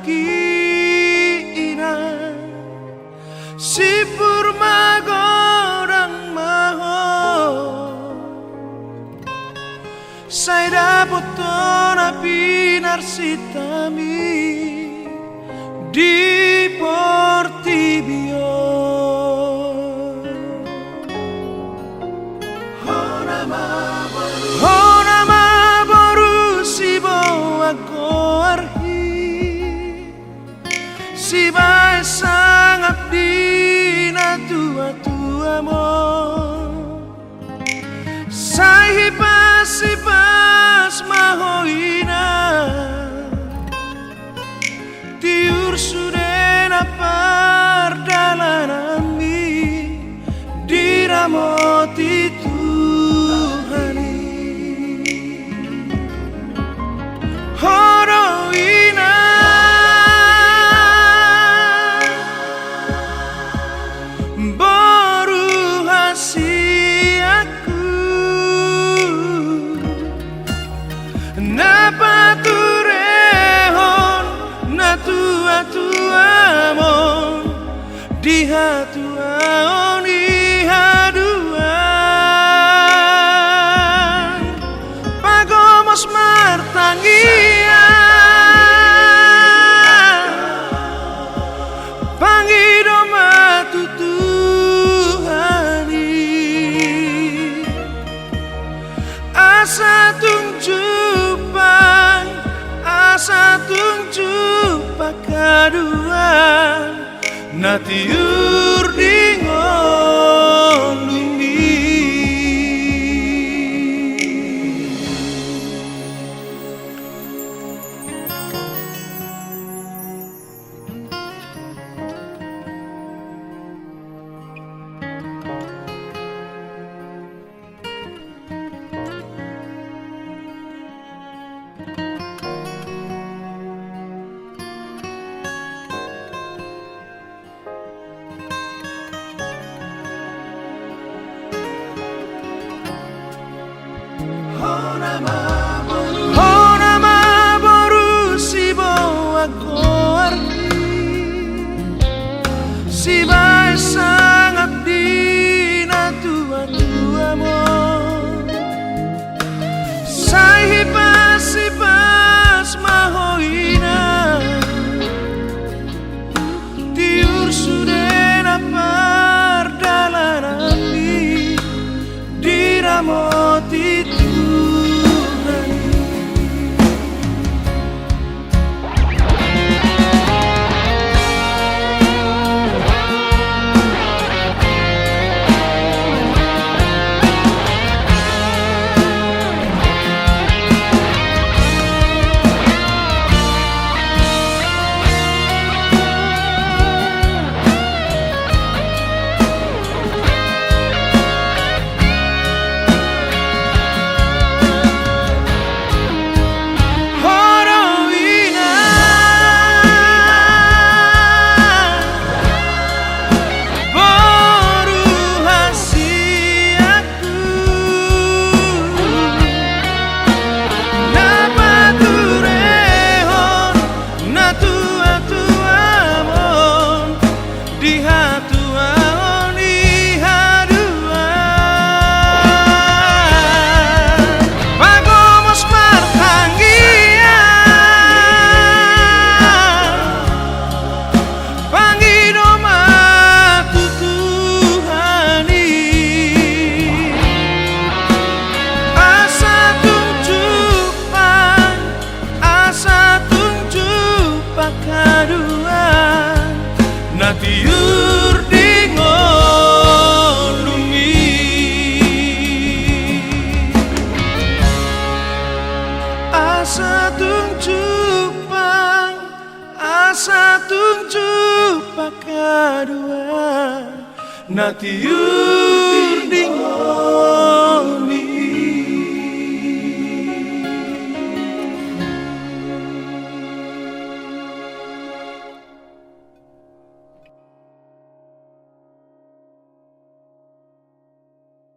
cukina si purma gorang maho saya dapotona pinar sitami di Portibio Honama boru si bawa gorhi si bae sangat dina tua mo sai pas mahoina tiur sudena pardalanami diramoti Tuhani horoina baru hasiaku napa turehon na tua-tuamon dihatuaon ihaduan pagomos martangia pangidoma tutuhani asa tungju pakadua natiur dingon lumi Honama boru si bawa gorhi si bae sangat dina tua mo sai pas mahoina tiur sudena pardalanami diramoti natiur dingon lumi asa tungju pakadua natiur dingon lumi